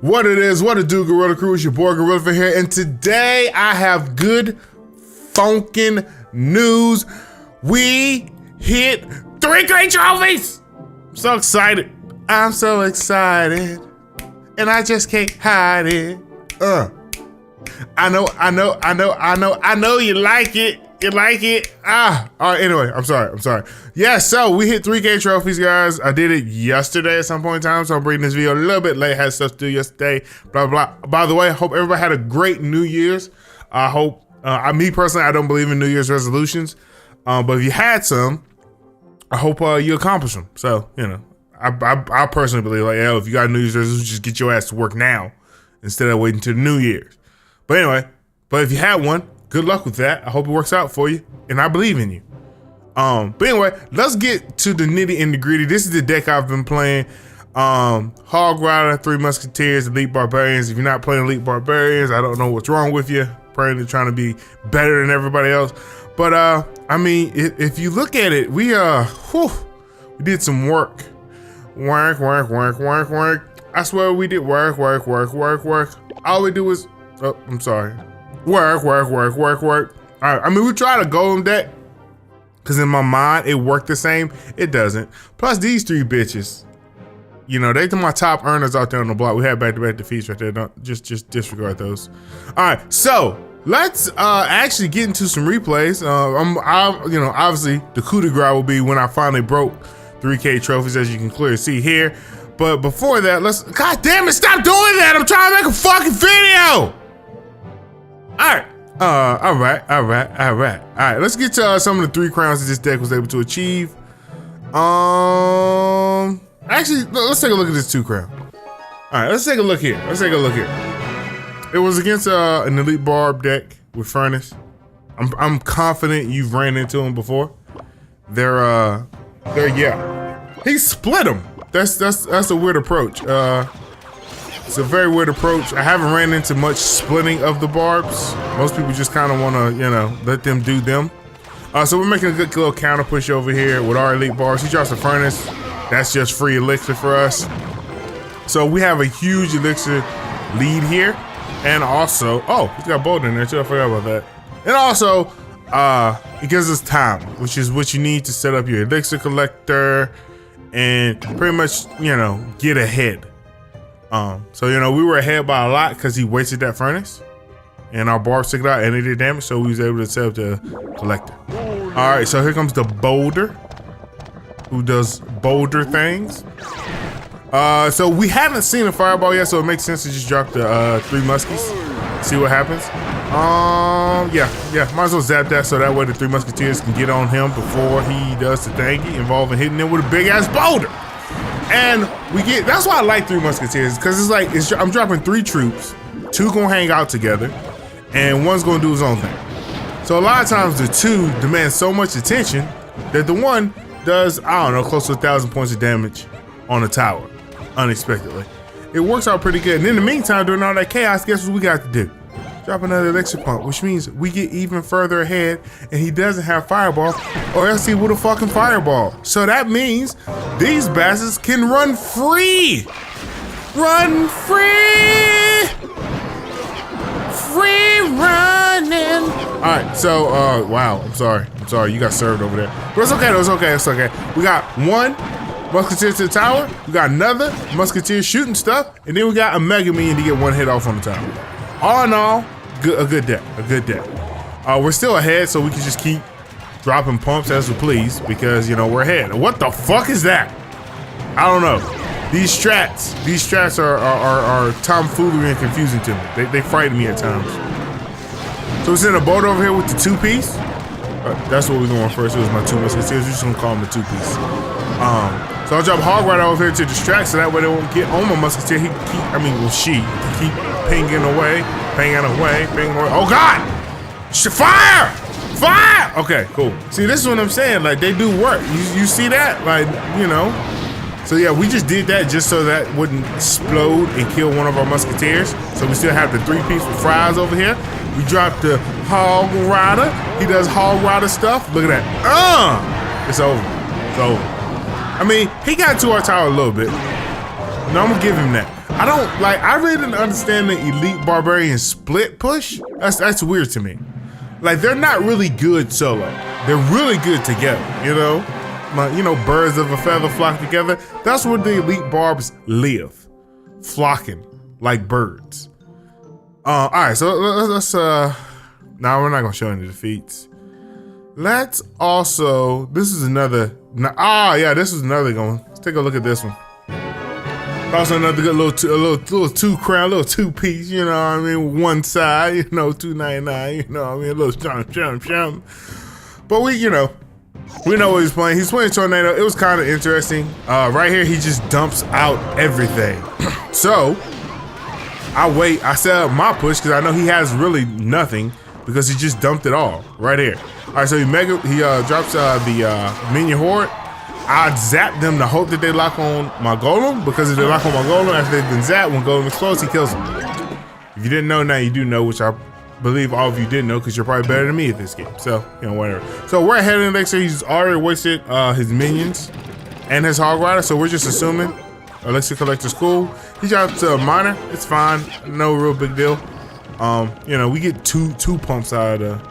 What it is, what it do, Gorilla Crew, it's your boy Gorillaphent here, and today I have good funkin' news. We hit 3 great trophies! I'm so excited. I'm so excited. And I just can't hide it. I know you like it. You like it? Alright, anyway, I'm sorry. Yeah, so we hit 3K trophies, guys. I did it yesterday at some point in time, so I'm bringing this video a little bit late. Had stuff to do yesterday, blah, blah. By the way, I hope everybody had a great New Year's. I hope, me personally, I don't believe in New Year's resolutions, but if you had some, I hope you accomplish them. So, you know, I personally believe, like, if you got a New Year's resolution, just get your ass to work now instead of waiting till New Year's. But anyway, if you had one, good luck with that. I hope it works out for you, and I believe in you. But anyway, let's get to the nitty and the gritty. This is the deck I've been playing. Hog Rider, 3 Musketeers, Elite Barbarians. If you're not playing Elite Barbarians, I don't know what's wrong with you. Probably trying to be better than everybody else. But I mean, if you look at it, we did some work. Work. I swear we did work. All we do was, oh, I'm sorry. Work. All right, I mean, we try to golem deck, because in my mind, it worked the same. It doesn't. Plus, these 3 bitches, you know, they're my top earners out there on the block. We had back-to-back defeats right there. Don't just disregard those. All right, so let's actually get into some replays. You know, obviously, the coup de grace will be when I finally broke 3K trophies, as you can clearly see here. But before that, God damn it, stop doing that! I'm trying to make a fucking video! All right. Let's get to some of the 3 crowns that this deck was able to achieve. Actually, let's take a look at this 2 crown. All right, let's take a look here. It was against an Elite Barb deck with Furnace. I'm confident you've ran into him before. They're yeah. He split them. That's a weird approach. It's a very weird approach. I haven't ran into much splitting of the barbs. Most people just kind of want to, you know, let them do them. So we're making a good little counter push over here with our Elite barbs. He drops a Furnace. That's just free elixir for us. So we have a huge elixir lead here. And also, oh, he's got Bolt in there too. I forgot about that. And also, it gives us time, which is what you need to set up your elixir collector and pretty much, you know, get ahead. So, you know, we were ahead by a lot because he wasted that Furnace and our barbs took it out and it did damage, so we was able to set up the collector. All right, so here comes the boulder who does boulder things. So we haven't seen a fireball yet, so it makes sense to just drop the 3 muskies, see what happens. Yeah, might as well zap that so that way the 3 Musketeers can get on him before he does the thingy involving hitting him with a big ass boulder. And that's why I like 3 Musketeers, because it's like, I'm dropping 3 troops, 2 gonna hang out together, and 1's gonna do his own thing. So a lot of times the 2 demand so much attention that the 1 does, I don't know, close to 1,000 points of damage on a tower, unexpectedly. It works out pretty good. And in the meantime, during all that chaos, guess what we got to do? Drop another elixir pump, which means we get even further ahead, and he doesn't have fireball, or else he would have fucking fireball. So that means these bastards can run free. Run free! Free running. All right, so, wow, I'm sorry, you got served over there. But it's okay. We got 1 Musketeer to the tower, we got another Musketeer shooting stuff, and then we got a Mega Minion to get 1 hit off on the tower. All in all, a good deck. We're still ahead, so we can just keep dropping pumps as we please, because, you know, we're ahead. What the fuck is that? I don't know. These strats are tomfoolery and confusing to me. They frighten me at times. So we're sending a boat over here with the 2-piece. That's what we're going first. It was my 2 Musketeers. We're just gonna call them the 2-piece. So I'll drop Hog Rider over here to distract, so that way they won't get on my Musketeer. She keep pinging away. Oh God! Fire! Okay, cool. See, this is what I'm saying. Like, they do work. You see that? Like, you know. So yeah, we just did that just so that wouldn't explode and kill one of our Musketeers. So we still have the 3-piece with fries over here. We dropped the Hog Rider. He does Hog Rider stuff. Look at that. It's over. I mean, he got to our tower a little bit. No, I'm gonna give him that. I don't like. I really didn't understand the elite barbarian split push. That's weird to me. Like they're not really good solo. They're really good together. You know, like, you know, birds of a feather flock together. That's where the elite barbs live, flocking like birds. All right, so let's now we're not gonna show any defeats. Let's also, this is another. Yeah, this is another one. Let's take a look at this one. Also another good little two crown, little two piece, you know what I mean? One side, you know, $2.99, you know what I mean? A little jump. But we know what he's playing. He's playing Tornado. It was kind of interesting. Right here, he just dumps out everything. So I set up my push because I know he has really nothing because he just dumped it all right here. All right, so he drops the minion horde. I'd zap them to hope that they lock on my golem, because if they lock on my golem after they've been zapped, when golem explodes, he kills them. If you didn't know, now you do know, which I believe all of you didn't know because you're probably better than me at this game. So, you know, whatever. So we're ahead of the elixir. He's already wasted his minions and his hog rider, so we're just assuming elixir collector's cool. He drops a miner. It's fine. No real big deal. You know, we get two pumps out of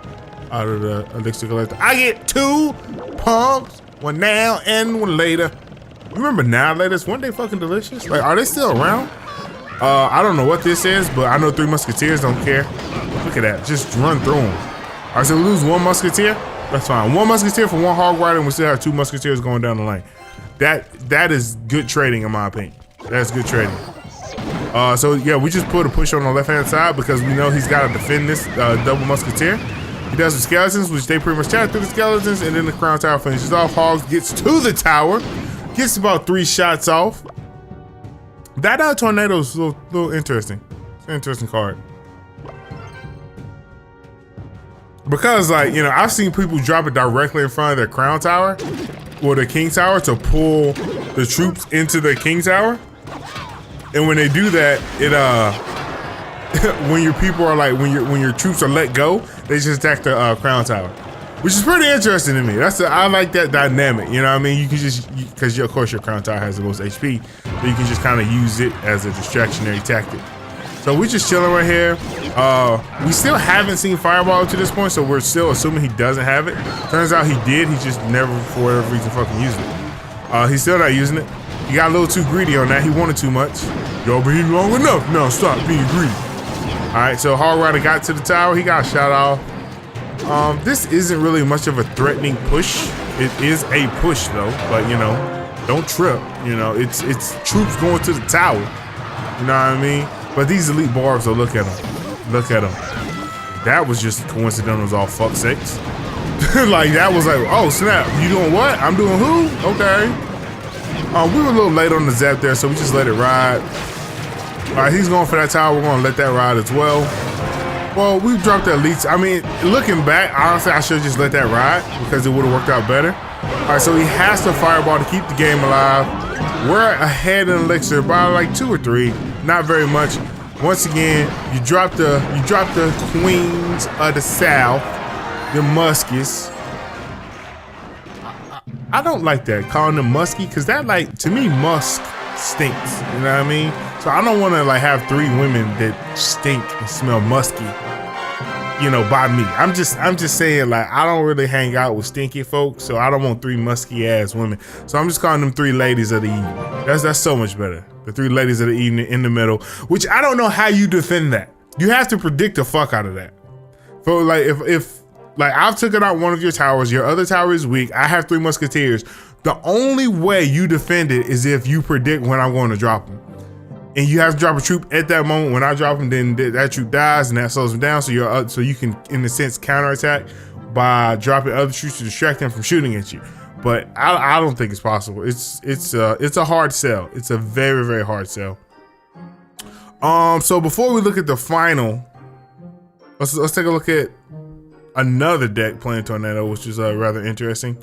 the elixir collector. I get 2 pumps. One now and one later. You remember now laters? Weren't they fucking delicious? Like, are they still around? I don't know what this is, but I know 3 Musketeers don't care. Look at that, just run through them. All right, so we lose 1 Musketeer. That's fine. 1 Musketeer for 1 hog rider, and we still have 2 Musketeers going down the lane. That is good trading in my opinion. That's good trading. So yeah, we just put a push on the left-hand side because we know he's got to defend this double Musketeer. He does some skeletons, which they pretty much tap through the skeletons, and then the crown tower finishes off. Hogs gets to the tower, gets about 3 shots off. That tornado's a little interesting. It's an interesting card. Because, like, you know, I've seen people drop it directly in front of their crown tower or the king tower to pull the troops into the king tower. And when they do that, it when your people are like, when your troops are let go, they just attack the crown tower, which is pretty interesting to me. I like that dynamic. You know what I mean? You can just, because of course your crown tower has the most HP, so you can just kind of use it as a distractionary tactic. So we're just chilling right here. We still haven't seen Fireball up to this point, so we're still assuming he doesn't have it. Turns out he did. He just never, for whatever reason, fucking used it. He's still not using it. He got a little too greedy on that. He wanted too much. Y'all been eating long enough. Now stop being greedy. All right, so Hog Rider got to the tower. He got shot off. This isn't really much of a threatening push. It is a push though, but you know, don't trip. You know, it's troops going to the tower. You know what I mean? But these elite barbs, though, look at them. Look at them. That was just coincidental. It was all fuck sakes. Like that was like, oh snap! You doing what? I'm doing who? Okay. We were a little late on the zap there, so we just let it ride. All right, he's going for that tower. We're gonna let that ride as well. Well, we dropped the elites. I mean, looking back, honestly, I should have just let that ride because it would have worked out better. All right, so he has to fireball to keep the game alive. We're ahead in elixir by like 2 or 3, not very much. Once again, you drop the queens of the south, the muskies. I don't like that, calling them musky, because that, like, to me, musk stinks. You know what I mean? So I don't want to like have 3 women that stink and smell musky, you know, by me. I'm just saying, like, I don't really hang out with stinky folks, so I don't want 3 musky ass women. So I'm just calling them 3 ladies of the evening. That's so much better. The 3 ladies of the evening in the middle, which I don't know how you defend that. You have to predict the fuck out of that. So like if like I've taken out one of your towers, your other tower is weak, I have 3 musketeers. The only way you defend it is if you predict when I'm going to drop them. And you have to drop a troop at that moment. When I drop them, then that troop dies and that slows them down. So you can, in a sense, counterattack by dropping other troops to distract them from shooting at you. But I don't think it's possible. It's a hard sell. It's a very, very hard sell. So before we look at the final, let's take a look at another deck playing Tornado, which is rather interesting.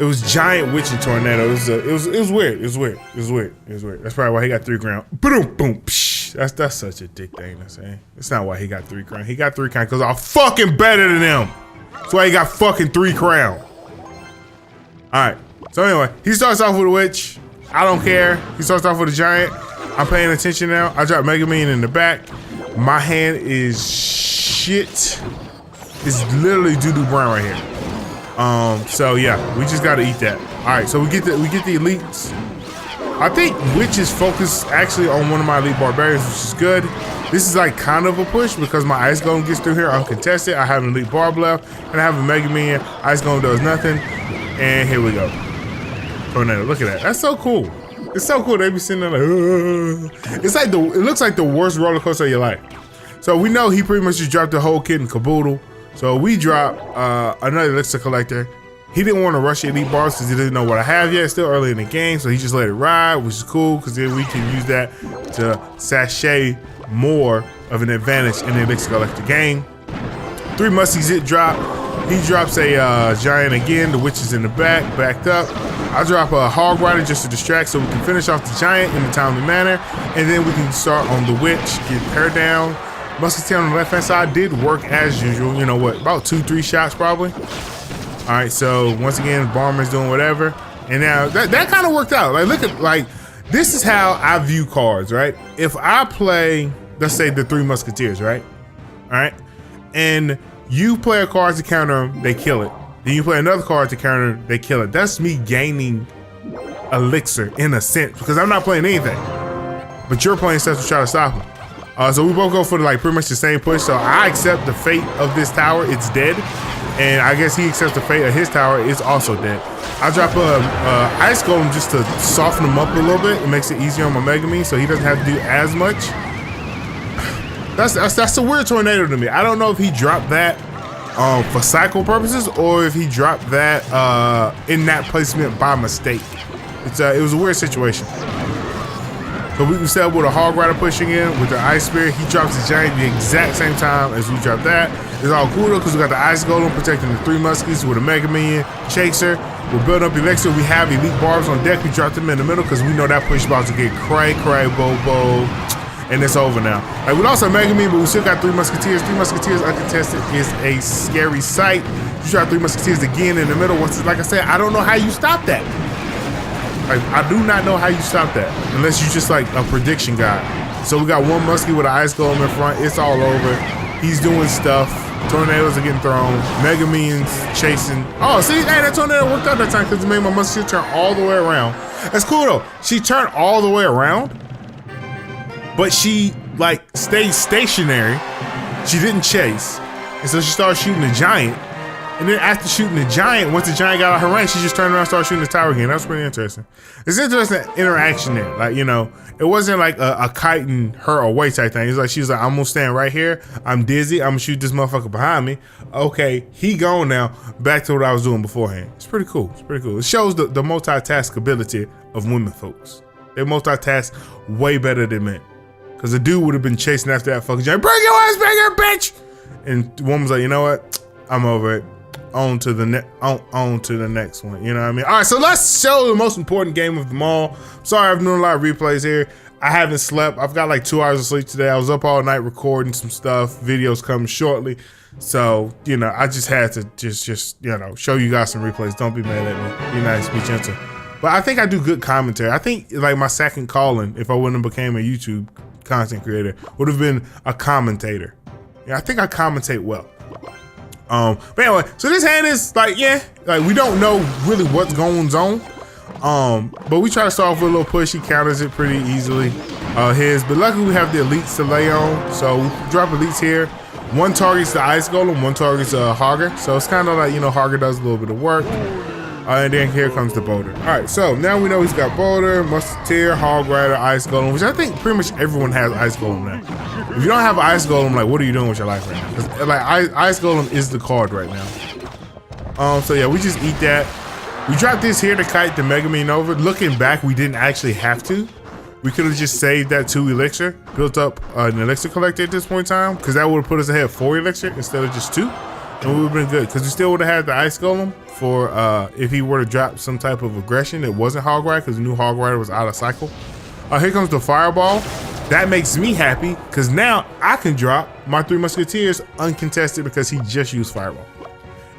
It was Giant Witch and Tornado. It was weird. It was weird. That's probably why he got 3 crown. Boom, boom. Psh. That's such a dick thing to say. It's not why he got 3 crown. He got 3 crown because I'm fucking better than him. That's why he got fucking 3 crown. All right. So anyway, he starts off with a witch. I don't care. He starts off with a giant. I'm paying attention now. I dropped Mega Man in the back. My hand is shit. It's literally doo-doo brown right here. So yeah, we just gotta eat that. All right, so we get the elites. I think Witch is focused actually on one of my elite barbarians, which is good. This is like kind of a push because my Ice Golem gets through here uncontested. I have an elite barb left, and I have a Mega Man. Ice Golem does nothing, and here we go. Tornado, look at that. That's so cool. It's so cool. They be sitting there like, it's like it looks like the worst roller coaster of your life. So we know he pretty much just dropped the whole kit and caboodle. So we drop another elixir collector. He didn't want to rush elite bars because he didn't know what I have yet. It's still early in the game, so he just let it ride, which is cool because then we can use that to sachet more of an advantage in the elixir collector game. 3 muskies it drop. He drops a giant again. The witch is in the back, backed up. I drop a hog rider just to distract so we can finish off the giant in a timely manner, and then we can start on the witch, get her down. Musketeer on the left hand side did work as usual. You know what? About 2-3 shots probably. All right, so once again, Bomber's doing whatever, and now that kind of worked out. Like, look at, like, this is how I view cards, right? If I play, let's say the 3 Musketeers, right? All right, and you play a card to counter them, they kill it. Then you play another card to counter, they kill it. That's me gaining elixir in a sense because I'm not playing anything, but you're playing stuff to try to stop them. So we both go for like pretty much the same push. So I accept the fate of this tower, it's dead. And I guess he accepts the fate of his tower, it's also dead. I drop a Ice Golem just to soften him up a little bit. It makes it easier on my Mega Man so he doesn't have to do as much. That's a weird tornado to me. I don't know if he dropped that for cycle purposes or if he dropped that in that placement by mistake. It was a weird situation. So we can set up with a Hog Rider pushing in with the Ice Spirit. He drops the giant the exact same time as we drop that. It's all cool though because we got the Ice Golem protecting the 3 muskies with a Mega Man Chaser. We're building up elixir. We have elite barbs on deck. We dropped them in the middle because we know that push about to get cray, bobo. And it's over now. Like, we lost our Mega Man, but we still got 3 Musketeers. 3 Musketeers uncontested is a scary sight. You drop 3 Musketeers again in the middle. Once, like I said, I don't know how you stop that. Like, I do not know how you stop that unless you just like a prediction guy. So we got 1 muskie with an Ice Golem in front. It's all over. He's doing stuff. Tornadoes are getting thrown. Mega Man's chasing. Oh, see, hey, that tornado worked out that time because it made my muskie turn all the way around. That's cool though. She turned all the way around, but she like stayed stationary. She didn't chase. And so she started shooting the giant. And then after shooting the giant, once the giant got out her range, she just turned around and started shooting the tower again. That was pretty interesting. It's interesting interaction there. Like, you know, it wasn't like a kiting her away type thing. It's like, she was like, I'm gonna stand right here. I'm dizzy. I'm gonna shoot this motherfucker behind me. Okay, he gone now. Back to what I was doing beforehand. It's pretty cool. It's pretty cool. It shows the multitask ability of women folks. They multitask way better than men. Because the dude would have been chasing after that fucking giant. Bring your ass back here, bitch! And the woman's like, you know what? I'm over it. On to the next one. You know what I mean? All right, so let's show the most important game of them all. Sorry, I've been doing a lot of replays here. I haven't slept. I've got like 2 hours of sleep today. I was up all night recording some stuff. Videos coming shortly. So, you know, I just had to just you know, show you guys some replays. Don't be mad at me. Be nice, be gentle. But I think I do good commentary. I think like my second calling, if I wouldn't have became a YouTube content creator, would have been a commentator. Yeah, I think I commentate well. But anyway, so this hand is like, yeah, like we don't know really what's going on. But we try to start off with a little push. He counters it pretty easily. But luckily we have the elites to lay on. So we drop elites here. 1 targets the Ice Golem, 1 targets Hogger. So it's kind of like, you know, Hogger does a little bit of work. And then here comes the Boulder. All right, so now we know he's got Boulder, Musketeer, Hog Rider, Ice Golem, which I think pretty much everyone has Ice Golem now. If you don't have Ice Golem, like, what are you doing with your life right now? 'Cause, like, Ice Golem is the card right now. So yeah, we just eat that. We dropped this here to kite the Mega Man over. Looking back, we didn't actually have to. We could have just saved that 2 elixir, built up an elixir collector at this point in time, because that would have put us ahead 4 elixir instead of just 2. And we would have been good, because we still would have had the Ice Golem for if he were to drop some type of aggression. It wasn't Hog Rider, because the new Hog Rider was out of cycle. Here comes the Fireball. That makes me happy, because now I can drop my 3 Musketeers uncontested because he just used Fireball.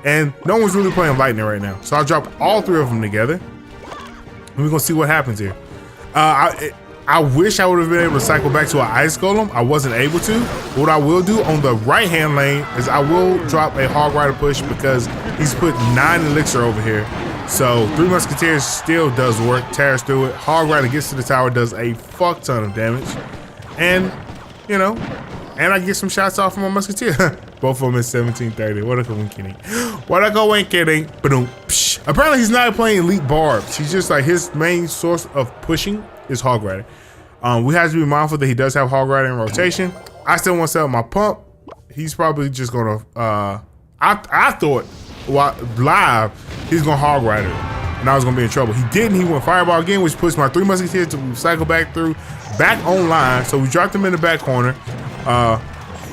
And no one's really playing Lightning right now. So I'll drop all 3 of them together. And we're going to see what happens here. I wish I would have been able to cycle back to an ice golem. I wasn't able to. What I will do on the right hand lane is I will drop a hog rider push because he's put 9 elixir over here. So 3 Musketeers still does work, tears through it. Hog rider gets to the tower, does a fuck ton of damage. And, you know, and I get some shots off from my Musketeer. Both of them at 1730. What a coincidence. What a coincidence. Apparently he's not playing elite barbs. He's just like, his main source of pushing is hog rider. We have to be mindful that he does have hog rider in rotation. I still want to sell my pump. He's probably just gonna I thought live he's gonna hog rider and I was gonna be in trouble. He didn't. He went fireball again, which puts my 3 Musketeers to cycle back online. So we dropped him in the back corner.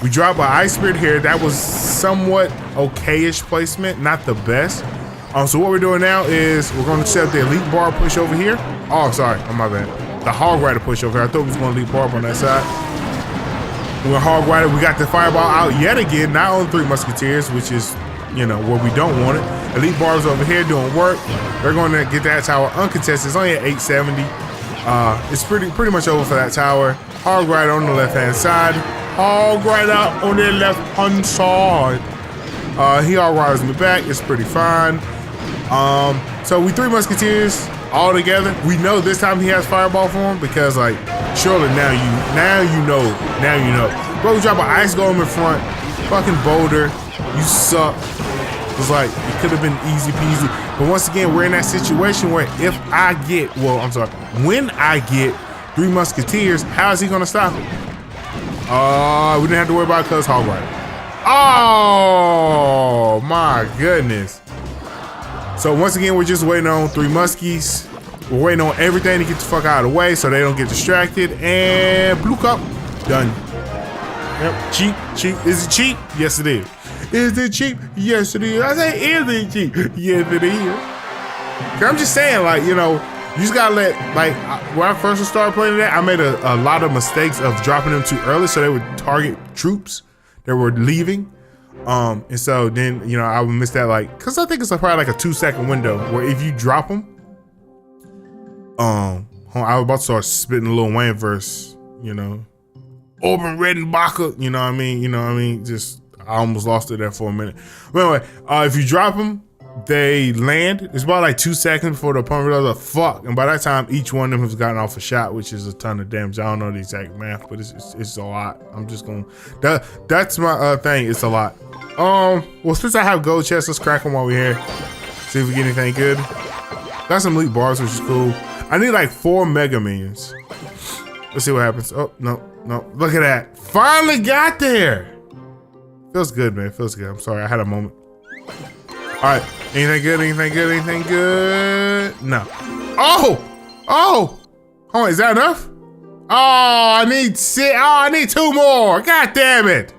We dropped an ice spirit here. That was somewhat okay-ish placement, not the best. So what we're doing now is we're going to set up the elite bar push over here. Oh, sorry, my bad. The hog rider push over here. I thought we was going to elite barb on that side. We're hog rider. We got the fireball out yet again, not on 3 Musketeers, which is, you know, where we don't want it. Elite barbs over here doing work. They're going to get that tower uncontested. It's only at 870. It's pretty much over for that tower. Hog rider on the left-hand side. Hog rider on the left-hand side. He hog riders in the back. It's pretty fine. So we 3 Musketeers all together. We know this time he has fireball for him because, like, surely now you know. Bro, we drop an ice golem in front. Fucking boulder. You suck. It's like, it could have been easy peasy. But once again, we're in that situation where when I get 3 Musketeers, how is he gonna stop it? We didn't have to worry about it because hog rider. Oh my goodness. So once again, we're just waiting on 3 Muskies. We're waiting on everything to get the fuck out of the way so they don't get distracted. And blue cup, done. Yep, cheap. Is it cheap? Yes, it is. Is it cheap? Yes, it is. I say, is it cheap? Yes, it is. I'm just saying, like, you know, you just gotta let, like, when I first started playing that, I made a lot of mistakes of dropping them too early so they would target troops that were leaving. And so then, you know, I would miss that, like, cause I think it's probably like a 2-second window where if you drop them, I was about to start spitting a Lil Wayne verse, you know, Orban Redenbacher, you know what I mean? Just, I almost lost it there for a minute. But anyway, if you drop them, they land. It's about like 2 seconds before the opponent realizes, fuck. And by that time, each one of them has gotten off a shot, which is a ton of damage. I don't know the exact math, but it's a lot. I'm just gonna, that's my thing. It's a lot. Well, since I have gold chests, let's crack them while we're here. See if we get anything good. Got some elite bars, which is cool. I need like 4 mega minions. Let's see what happens. Oh, no. Look at that. Finally got there. Feels good, man. Feels good. I'm sorry. I had a moment. All right. Anything good? Anything good? No. Oh, hold on. Is that enough? Oh, I need 6. Oh, I need 2 more. God damn it.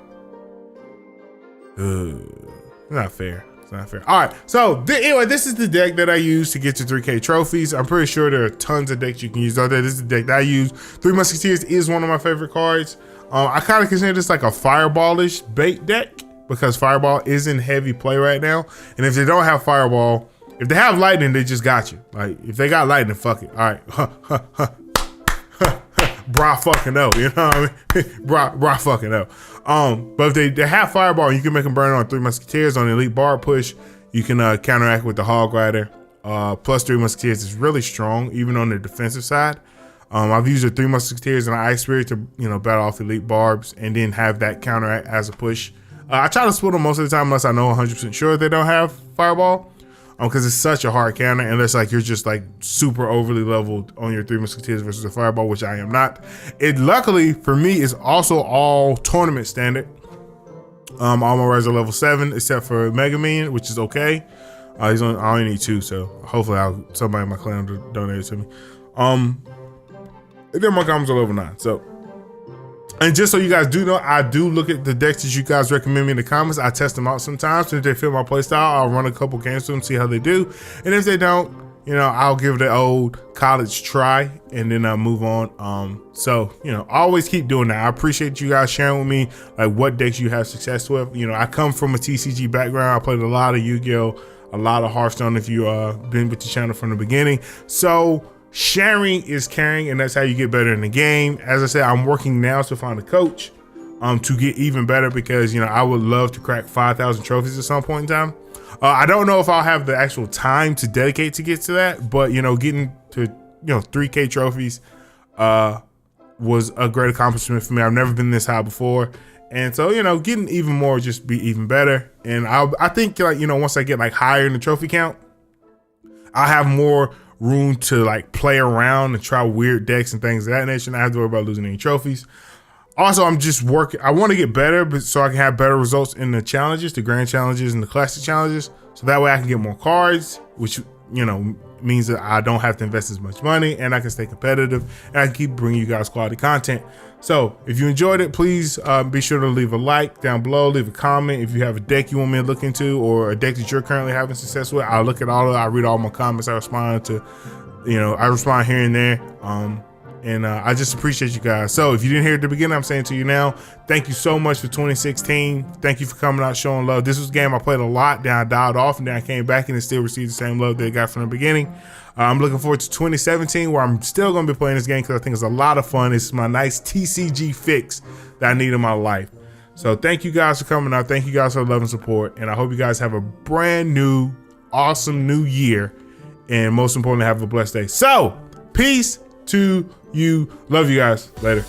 Not fair. It's not fair. All right. So anyway, this is the deck that I use to get to 3K trophies. I'm pretty sure there are tons of decks you can use out there. This is the deck that I use. 3 Musketeers is one of my favorite cards. I kind of consider this like a fireballish bait deck because fireball is in heavy play right now. And if they don't have fireball, if they have lightning, they just got you. Like if they got lightning, fuck it. All right. Bra fucking no, you know what I mean? Bra fucking no. But if they have fireball, you can make them burn on 3 Musketeers on the elite bar push. You can counteract with the hog rider. Plus 3 Musketeers is really strong, even on the defensive side. I've used the 3 Musketeers and an Ice Spirit to, you know, battle off elite barbs and then have that counteract as a push. I try to split them most of the time unless I know 100% sure they don't have fireball, because it's such a hard counter unless like you're just like super overly leveled on your 3 Musketeers versus a fireball, which I am not. It luckily for me is also all tournament standard. All my riders are level 7 except for Mega Minion, which is okay. I only need 2, so hopefully somebody in my clan will donate it to me. And then my comments are level 9. So, and just so you guys do know, I do look at the decks that you guys recommend me in the comments. I test them out sometimes. And if they fit my playstyle, I'll run a couple games to them, see how they do. And if they don't, you know, I'll give it the old college try and then I'll move on. So, you know, always keep doing that. I appreciate you guys sharing with me like what decks you have success with. You know, I come from a TCG background. I played a lot of Yu-Gi-Oh, a lot of Hearthstone if you been with the channel from the beginning. So, sharing is caring, and that's how you get better in the game. As I said, I'm working now to find a coach to get even better, because I would love to crack 5,000 trophies at some point in time. I don't know if I'll have the actual time to dedicate to get to that, but getting to 3K trophies was a great accomplishment for me. I've never been this high before, and so getting even more just be even better. And I think once I get higher in the trophy count, I have more room to play around and try weird decks and things of that nature. And I have to worry about losing any trophies. Also, I'm just working. I want to get better, but so I can have better results in the challenges, the grand challenges and the classic challenges. So that way I can get more cards, which means that I don't have to invest as much money, and I can stay competitive, and I can keep bringing you guys quality content. So if you enjoyed it, please be sure to leave a like down below, leave a comment. If you have a deck you want me to look into, or a deck that you're currently having success with, I'll look at all of it. I read all my comments. I respond to, I respond here and there. And I just appreciate you guys. So if you didn't hear at the beginning, I'm saying to you now, thank you so much for 2016. Thank you for coming out, showing love. This was a game I played a lot, then I dialed off, and then I came back and it still received the same love that it got from the beginning. I'm looking forward to 2017, where I'm still going to be playing this game because I think it's a lot of fun. It's my nice TCG fix that I need in my life. So thank you guys for coming out. Thank you guys for the love and support. And I hope you guys have a brand new, awesome new year. And most importantly, have a blessed day. So peace to you. Love you guys. Later.